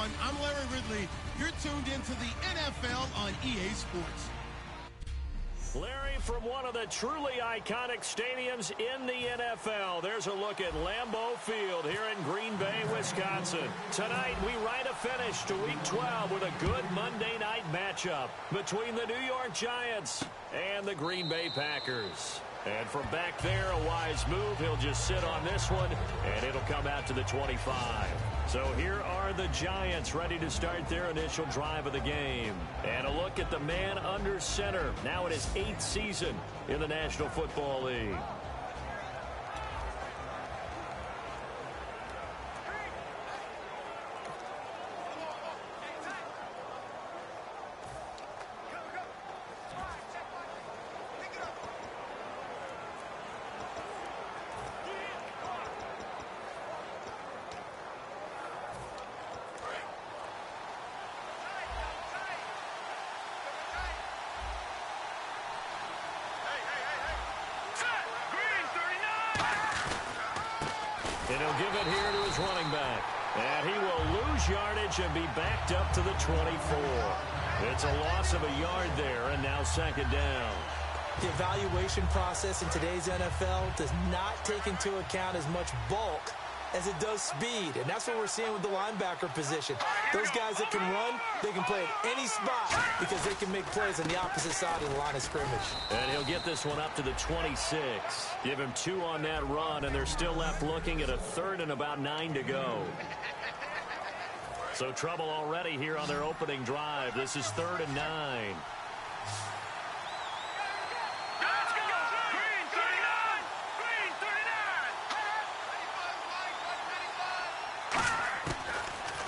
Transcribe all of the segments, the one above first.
everyone. I'm Larry Ridley. You're tuned into the NFL on EA Sports. Larry, from one of the truly iconic stadiums in the NFL, there's a look at Lambeau Field here in Green Bay, Wisconsin. Tonight, we write a finish to Week 12 with a good Monday night matchup between the New York Giants and the Green Bay Packers. And from back there, a wise move. He'll just sit on this one, and it'll come out to the 25. So here are the Giants ready to start their initial drive of the game. And a look at the man under center. Now in his 8th season in the National Football League. And he'll give it here to his running back. And he will lose yardage and be backed up to the 24. It's a loss of a yard there, and now second down. The evaluation process in today's NFL does not take into account as much bulk as it does speed, and that's what we're seeing with the linebacker position. Those guys that can run, they can play at any spot because they can make plays on the opposite side of the line of scrimmage. And he'll get this one up to the 26. Give him 2 on that run, and they're still left looking at a 3rd and about 9 to go. So trouble already here on their opening drive. This is 3rd and 9.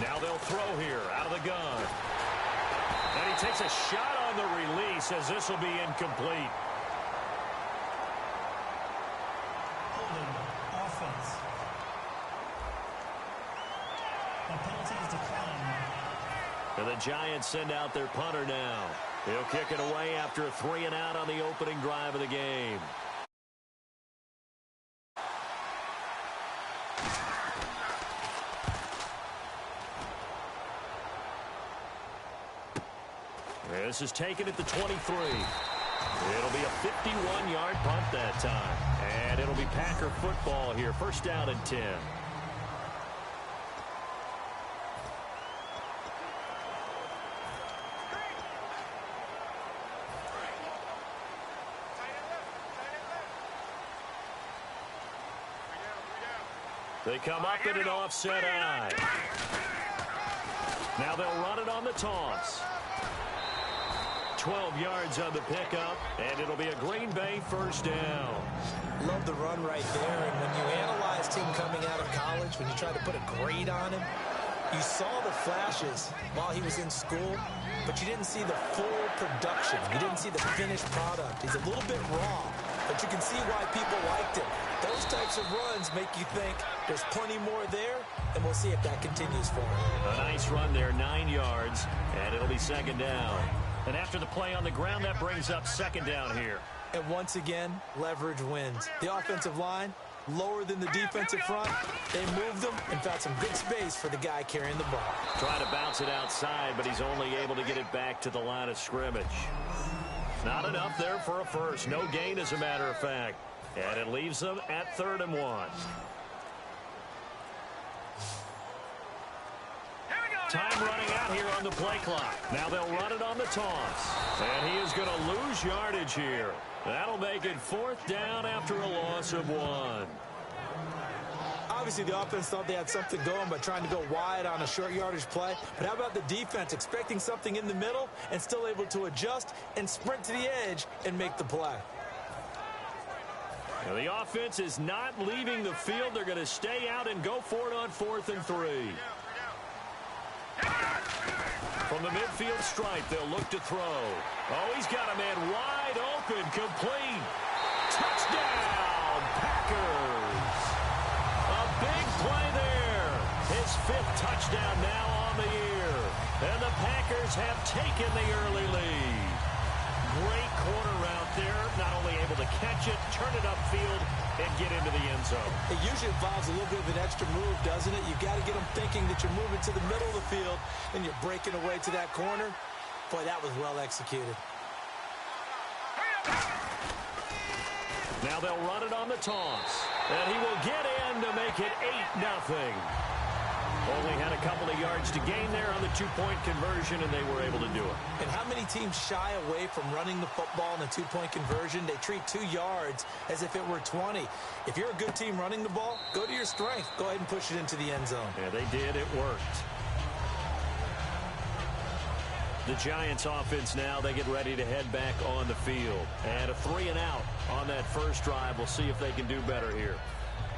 Now they'll throw here out of the gun. And he takes a shot on the release as this will be incomplete. Holding offense. The penalty is declined. And the Giants send out their punter now. He'll kick it away after a 3 and out on the opening drive of the game. This is taken at the 23. It'll be a 51-yard punt that time. And it'll be Packer football here. First down and 10. They come up in an offset eye. Now they'll run it on the toss. 12 yards on the pickup, and it'll be a Green Bay first down. Love the run right there, and when you analyzed him coming out of college, when you tried to put a grade on him, you saw the flashes while he was in school, but you didn't see the full production. You didn't see the finished product. He's a little bit raw, but you can see why people liked him. Those types of runs make you think there's plenty more there, and we'll see if that continues for him. A nice run there, 9 yards, and it'll be second down. And after the play on the ground, that brings up second down here. And once again, leverage wins. The offensive line, lower than the defensive front. They moved them and found some good space for the guy carrying the ball. Trying to bounce it outside, but he's only able to get it back to the line of scrimmage. Not enough there for a first. No gain, as a matter of fact. And it leaves them at 3rd and 1. Time running out here on the play clock. Now they'll run it on the toss. And he is going to lose yardage here. That'll make it 4th down after a loss of 1. Obviously, the offense thought they had something going by trying to go wide on a short yardage play. But how about the defense expecting something in the middle and still able to adjust and sprint to the edge and make the play? Now the offense is not leaving the field. They're going to stay out and go for it on 4th and 3. From the midfield stripe, they'll look to throw. Oh, he's got a man wide open, complete. Touchdown, Packers. A big play there. His 5th touchdown now on the year. And the Packers have taken the early lead. Great corner route there. Not only able to catch it, turn it upfield, and get into the end zone. It usually involves a little bit of an extra move, doesn't it? You've got to get them thinking that you're moving to the middle of the field and you're breaking away to that corner. Boy, that was well executed. Now they'll run it on the toss. And he will get in to make it 8-0. Only had a couple of yards to gain there on the two-point conversion, and they were able to do it. And how many teams shy away from running the football in a two-point conversion? They treat 2 yards as if it were 20. If you're a good team running the ball, go to your strength. Go ahead and push it into the end zone. Yeah, they did. It worked. The Giants offense now, they get ready to head back on the field. And a 3-and-out on that first drive. We'll see if they can do better here.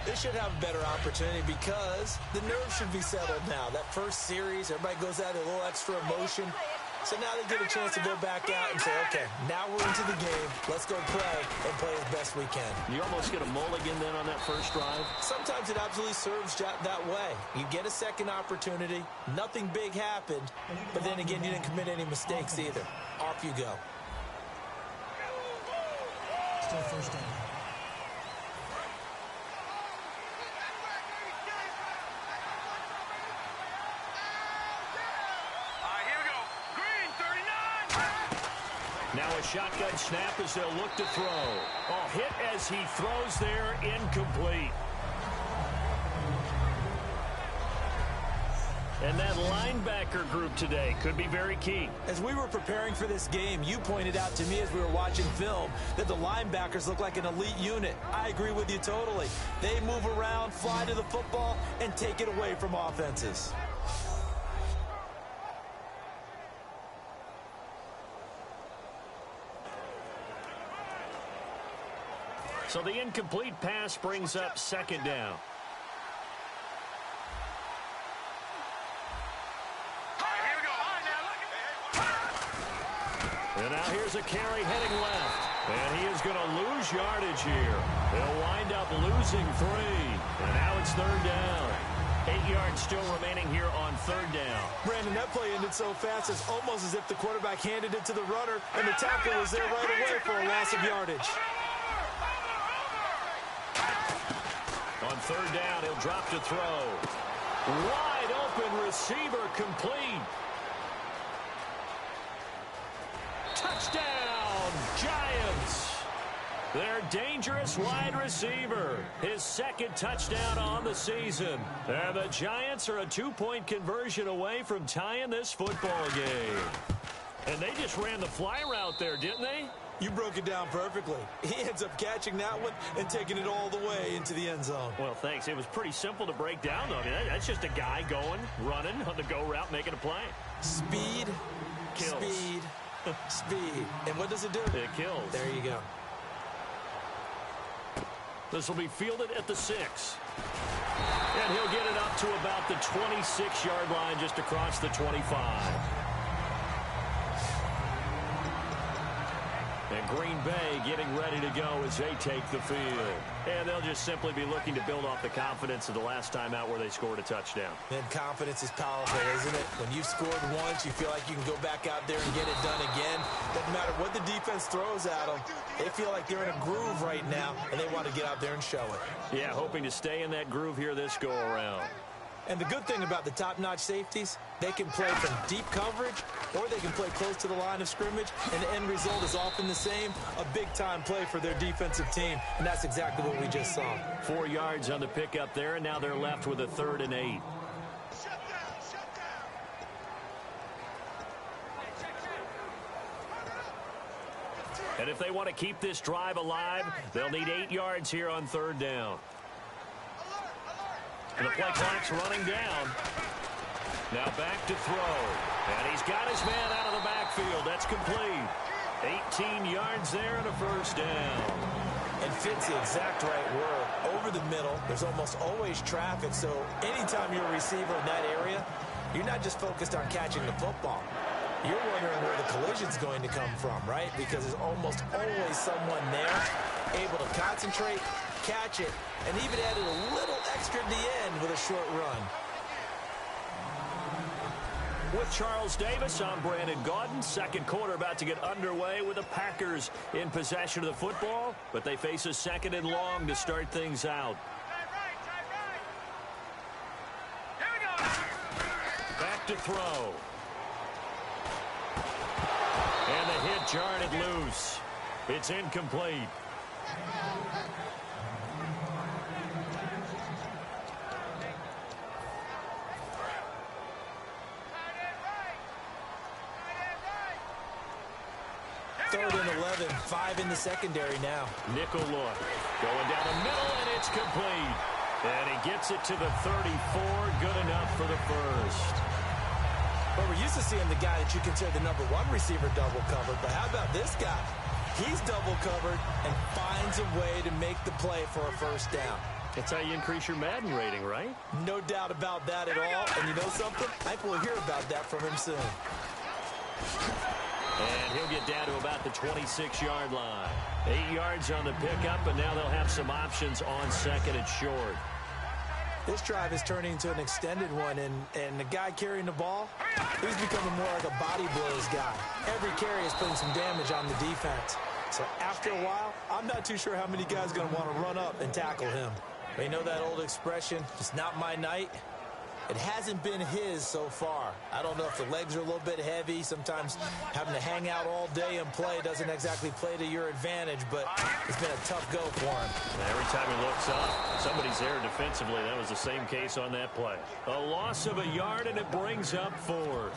They should have a better opportunity because the nerves should be settled now. That first series, everybody goes out with a little extra emotion. So now they get a chance to go back out and say, okay, now we're into the game. Let's go play and play as best we can. You almost get a mulligan then on that first drive? Sometimes it absolutely serves that way. You get a second opportunity. Nothing big happened. But then again, you didn't commit any mistakes either. Off you go. Still first down. Now a shotgun snap as they'll look to throw. Oh, hit as he throws there, incomplete. And that linebacker group today could be very key. As we were preparing for this game, you pointed out to me as we were watching film that the linebackers look like an elite unit. I agree with you totally. They move around, fly to the football, and take it away from offenses. So the incomplete pass brings up second down. And now here's a carry heading left. And he is going to lose yardage here. They'll wind up losing 3. And now it's third down. 8 yards still remaining here on third down. Brandon, that play ended so fast, it's almost as if the quarterback handed it to the runner, and the tackle was there right away for a loss of yardage. On third down, he'll drop to throw. Wide open receiver complete. Touchdown, Giants. Their dangerous wide receiver. His second touchdown on the season. And the Giants are a 2-point conversion away from tying this football game. And they just ran the fly route there, didn't they? You broke it down perfectly. He ends up catching that one and taking it all the way into the end zone. Well, thanks. It was pretty simple to break down, though. I mean, that's just a guy going, running on the go route, making a play. Speed, kills. Speed, speed. And what does it do? It kills. There you go. This will be fielded at the 6. And he'll get it up to about the 26-yard line, just across the 25. And Green Bay getting ready to go as they take the field. And they'll just simply be looking to build off the confidence of the last time out where they scored a touchdown. And confidence is powerful, isn't it? When you've scored once, you feel like you can go back out there and get it done again. Doesn't matter what the defense throws at them. They feel like they're in a groove right now, and they want to get out there and show it. Yeah, hoping to stay in that groove here this go-around. And the good thing about the top-notch safeties, they can play from deep coverage or they can play close to the line of scrimmage, and the end result is often the same, a big-time play for their defensive team, and that's exactly what we just saw. 4 yards on the pickup there, and now they're left with a 3rd and 8. And if they want to keep this drive alive, they'll need 8 yards here on 3rd down. And the play clock's running down. Now back to throw. And he's got his man out of the backfield. That's complete. 18 yards there and a 1st down. And fits the exact right word. Over the middle, there's almost always traffic. So anytime you're a receiver in that area, you're not just focused on catching the football. You're wondering where the collision's going to come from, right? Because there's almost always someone there able to concentrate, catch it, and even added a little extra at the end with a short run. With Charles Davis, I'm Brandon Gaudin. Second quarter about to get underway with the Packers in possession of the football, but they face a second and long to start things out. Back to throw. And the hit jarred it loose. It's incomplete. Third and 11, 5 in the secondary now. Nickel look. Going down the middle, and it's complete. And he gets it to the 34. Good enough for the first. But we're used to seeing the guy that you consider the number one receiver double covered. But how about this guy? He's double covered and finds a way to make the play for a first down. That's how you increase your Madden rating, right? No doubt about that at all. And you know something? I think we'll hear about that from him soon. And he'll get down to about the 26-yard line. 8 yards on the pickup, and now they'll have some options on second and short. This drive is turning into an extended one, and the guy carrying the ball, he's becoming more like a body blows guy. Every carry is putting some damage on the defense. So after a while, I'm not too sure how many guys are going to want to run up and tackle him. But you know that old expression, it's not my night? It hasn't been his so far. I don't know if the legs are a little bit heavy. Sometimes having to hang out all day and play doesn't exactly play to your advantage, but it's been a tough go for him. Every time he looks up, somebody's there defensively. That was the same case on that play. A loss of a yard, and it brings up fourth.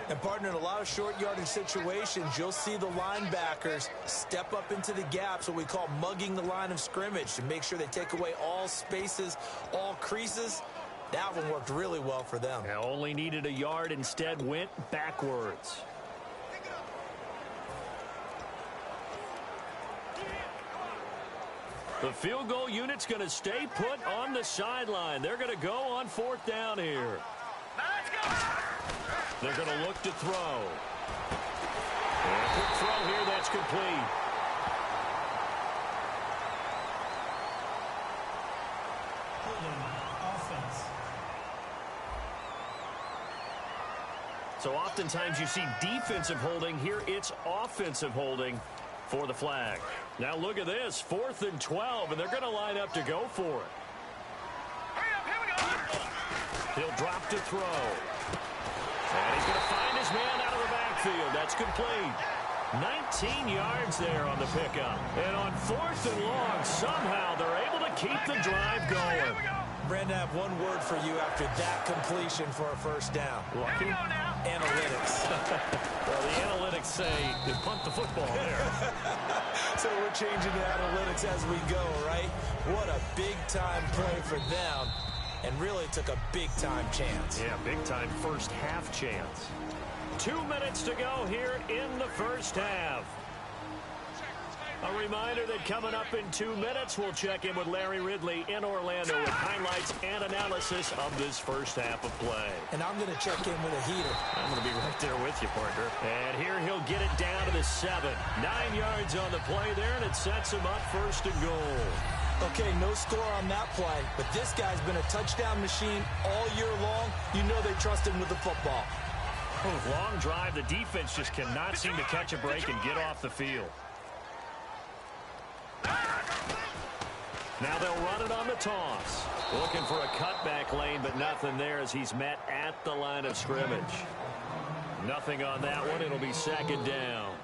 And, partner, in a lot of short yardage situations, you'll see the linebackers step up into the gaps, what we call mugging the line of scrimmage, to make sure they take away all spaces, all creases. That one worked really well for them. Now only needed a yard, instead went backwards. The field goal unit's going to stay put on the sideline. They're going to go on fourth down here. They're going to look to throw. And a quick throw here, that's complete. So oftentimes you see defensive holding. Here it's offensive holding for the flag. Now look at this. 4th and 12, and they're going to line up to go for it. He'll drop to throw. And he's going to find his man out of the backfield. That's complete. 19 yards there on the pickup. And on 4th and long, somehow they're able to keep the drive going. Brandon, I have one word for you after that completion for a first down. Lucky? Analytics. Well, the analytics say you punt the football there. So we're changing the analytics as we go, right? What a big-time play for them, and really took a big-time chance. Yeah, big-time first half chance. 2 minutes to go here in the first half. A reminder that coming up in 2 minutes, we'll check in with Larry Ridley in Orlando with highlights and analysis of this first half of play. And I'm going to check in with a heater. I'm going to be right there with you, partner. And here he'll get it down to the 7. 9 yards on the play there, and it sets him up 1st and goal. Okay, no score on that play, but this guy's been a touchdown machine all year long. You know they trust him with the football. Long drive. The defense just cannot seem to catch a break and get off the field. Now they'll run it on the toss. Looking for a cutback lane, but nothing there as he's met at the line of scrimmage. Nothing on that one. It'll be 2nd down.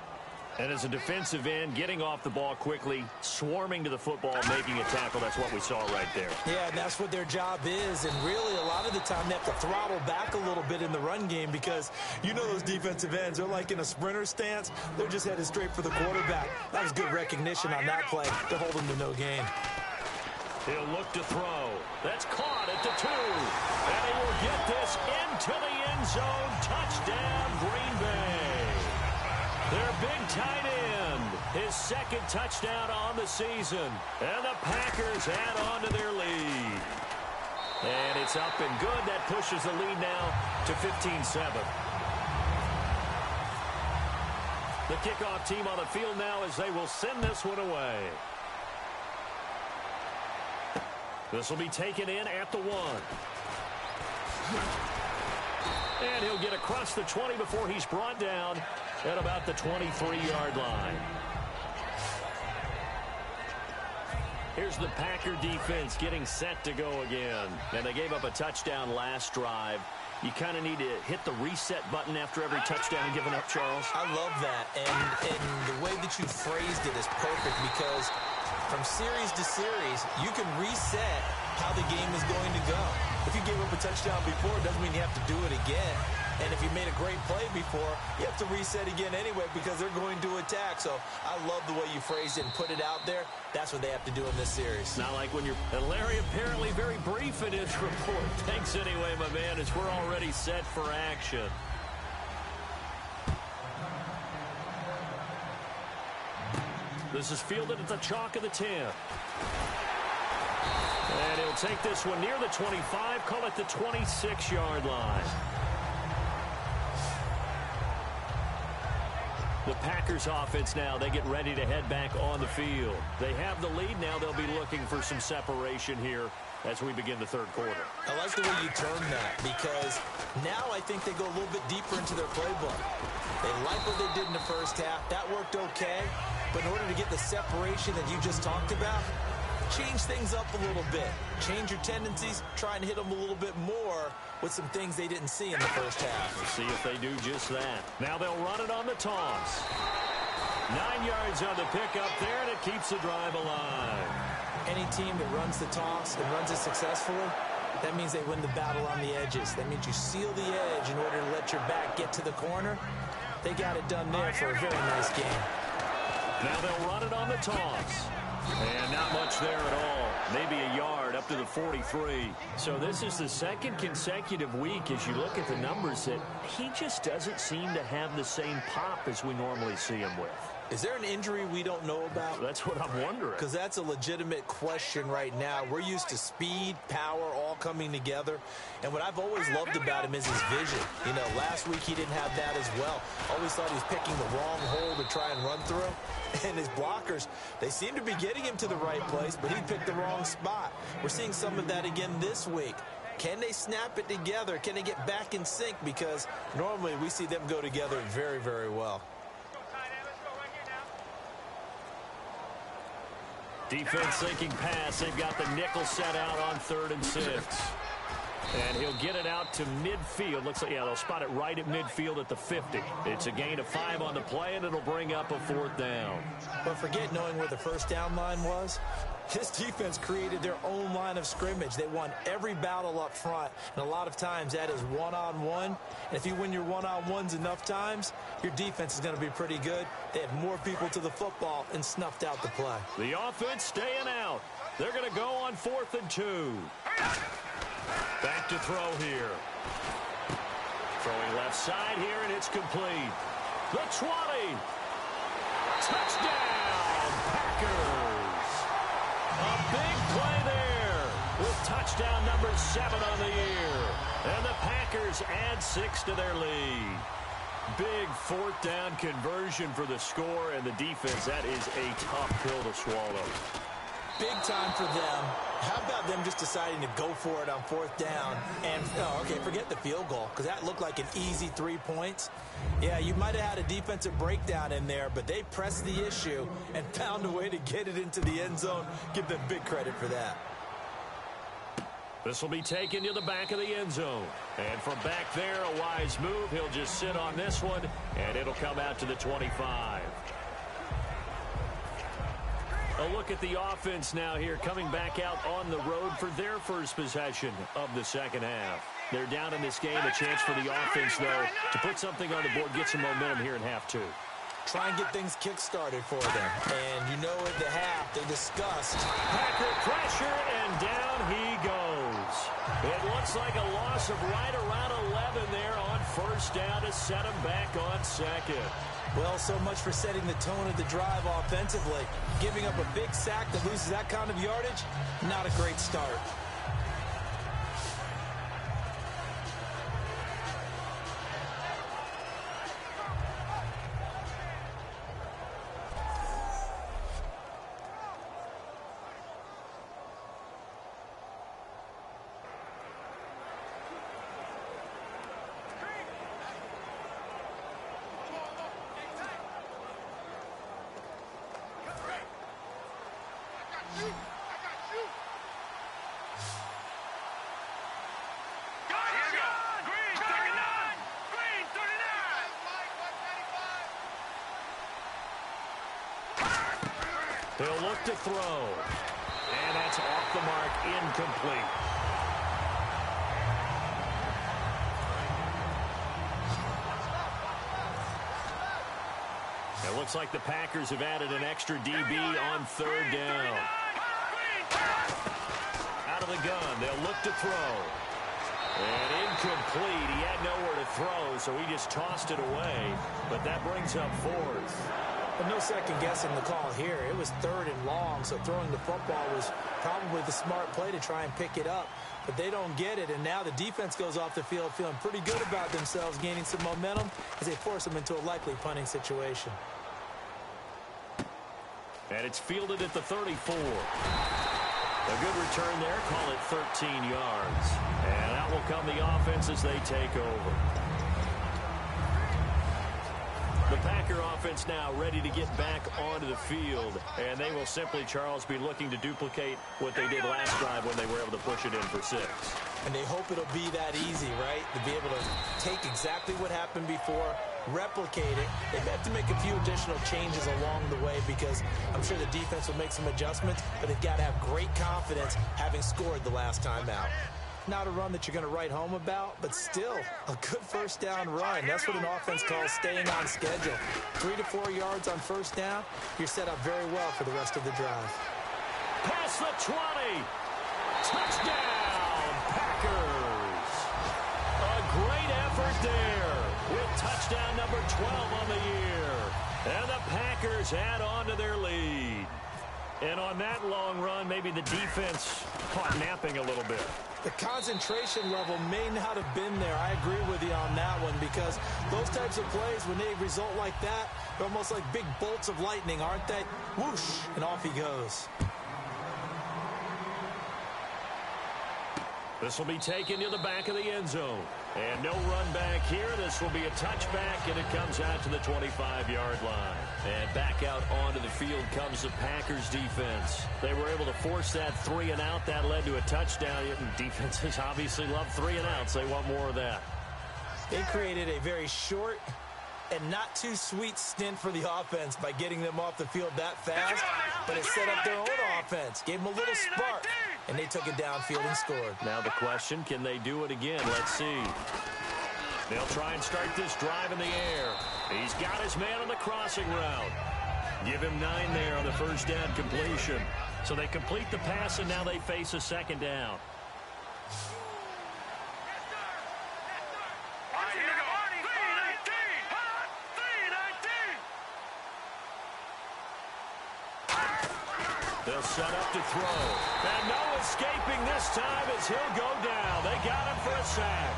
And as a defensive end, getting off the ball quickly, swarming to the football, making a tackle, that's what we saw right there. Yeah, and that's what their job is. And really, a lot of the time, they have to throttle back a little bit in the run game because you know those defensive ends, they're like in a sprinter stance. They're just headed straight for the quarterback. That was good recognition on that play to hold them to no gain. He'll look to throw. That's caught at the 2. And he will get this into the end zone. Touchdown, Green Bay. Their big tight end, his 2nd touchdown on the season. And the Packers add on to their lead. And it's up and good. That pushes the lead now to 15-7. The kickoff team on the field now as they will send this one away. This will be taken in at the 1. And he'll get across the 20 before he's brought down at about the 23-yard line. Here's the Packer defense getting set to go again. And they gave up a touchdown last drive. You kind of need to hit the reset button after every touchdown given up, Charles. I love that. And the way that you phrased it is perfect because from series to series, you can reset how the game is going to go. If you gave up a touchdown before, it doesn't mean you have to do it again. And if you made a great play before, you have to reset again anyway because they're going to attack. So I love the way you phrased it and put it out there. That's what they have to do in this series. Not like when you're... And Larry apparently very brief in his report. Thanks anyway, my man, as we're already set for action. This is fielded at the chalk of the 10. And he'll take this one near the 25, call it the 26-yard line. The Packers offense now, they get ready to head back on the field. They have the lead now. They'll be looking for some separation here as we begin the third quarter. I like the way you term that because now I think they go a little bit deeper into their playbook. They like what they did in the first half. That worked okay. But in order to get the separation that you just talked about, change things up a little bit. Change your tendencies. Try and hit them a little bit more with some things they didn't see in the first half. We'll see if they do just that. Now they'll run it on the toss. 9 yards on the pickup there, and it keeps the drive alive. Any team that runs the toss and runs it successfully, that means they win the battle on the edges. That means you seal the edge in order to let your back get to the corner. They got it done there for a very nice game. Now they'll run it on the toss. And not much there at all. Maybe a yard up to the 43. So this is the second consecutive week as you look at the numbers that he just doesn't seem to have the same pop as we normally see him with. Is there an injury we don't know about? That's what I'm wondering. Because that's a legitimate question right now. We're used to speed, power, all coming together. And what I've always loved about him is his vision. You know, last week he didn't have that as well. Always thought he was picking the wrong hole to try and run through. And his blockers, they seem to be getting him to the right place, but he picked the wrong spot. We're seeing some of that again this week. Can they snap it together? Can they get back in sync? Because normally we see them go together very, very well. Defense thinking pass. They've got the nickel set out on 3rd and 6. And he'll get it out to midfield. Looks like, yeah, they'll spot it right at midfield at the 50. It's a gain of 5 on the play, and it'll bring up a 4th down. But forget knowing where the first down line was. This defense created their own line of scrimmage. They won every battle up front, and a lot of times that is one-on-one. And if you win your one-on-ones enough times, your defense is going to be pretty good. They had more people to the football and snuffed out the play. The offense staying out. They're going to go on 4th and 2. Back to throw here. Throwing left side here, and it's complete. The 20. Touchdown, Packers. A big play there with touchdown number 7 on the year. And the Packers add 6 to their lead. Big 4th down conversion for the score, and the defense, that is a tough pill to swallow. Big time for them. How about them just deciding to go for it on 4th down? And, okay, forget the field goal, because that looked like an easy 3 points. Yeah, you might have had a defensive breakdown in there, but they pressed the issue and found a way to get it into the end zone. Give them big credit for that. This will be taken to the back of the end zone. And from back there, a wise move. He'll just sit on this one, and it'll come out to the 25. A look at the offense now here, coming back out on the road for their first possession of the second half. They're down in this game. A chance for the offense, though, to put something on the board, get some momentum here in half 2. Try and get things kick-started for them. And you know at the half, they discussed. Packer pressure, and down he goes. It looks like a loss of right around 11 there on 1st down to set him back on 2nd. Well, so much for setting the tone of the drive offensively. Giving up a big sack that loses that kind of yardage, not a great start. He'll look to throw. And that's off the mark, incomplete. It looks like the Packers have added an extra DB on third down. Out of the gun, they'll look to throw. And incomplete. He had nowhere to throw, so he just tossed it away. But that brings up fourth. But no second guessing the call here. It was third and long, so throwing the football was probably the smart play to try and pick it up. But they don't get it, and now the defense goes off the field feeling pretty good about themselves, gaining some momentum as they force them into a likely punting situation. And it's fielded at the 34. A good return there. Call it 13 yards. And out will come the offense as they take over. The Packer offense now ready to get back onto the field. And they will simply, Charles, be looking to duplicate what they did last drive when they were able to push it in for 6. And they hope it'll be that easy, right? To be able to take exactly what happened before, replicate it. They have to make a few additional changes along the way because I'm sure the defense will make some adjustments, but they've got to have great confidence having scored the last time out. Not a run that you're going to write home about, but still a good first down run. That's what an offense calls staying on schedule. 3 to 4 yards on first down, you're set up very well for the rest of the drive. Past the 20. Touchdown, Packers. A great effort there with touchdown number 12 on the year. And the Packers add on to their lead. And on that long run, maybe the defense caught napping a little bit. The concentration level may not have been there. I agree with you on that one because those types of plays, when they result like that, they're almost like big bolts of lightning, aren't they? Whoosh, and off he goes. This will be taken to the back of the end zone. And no run back here. This will be a touchback, and it comes out to the 25-yard line. And back out onto the field comes the Packers defense. They were able to force that 3 and out. That led to a touchdown. Defenses obviously love 3 and outs. They want more of that. They created a very short and not too sweet stint for the offense by getting them off the field that fast, but it set up their own offense, gave them a little spark, and they took it downfield and scored. Now the question, can they do it again? Let's see. They'll try and start this drive in the air. He's got his man on the crossing route. Give him 9 there on the first down completion. So they complete the pass, and now they face a second down. They'll set up to throw. And no escaping this time as he'll go down. They got him for a sack.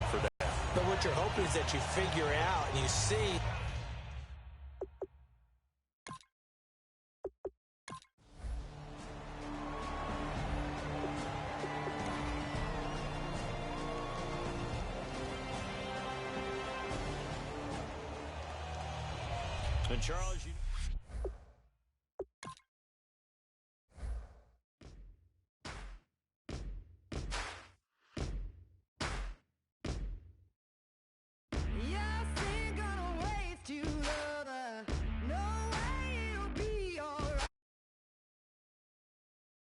For that. But what you're hoping is that you figure out and you see. And Charles,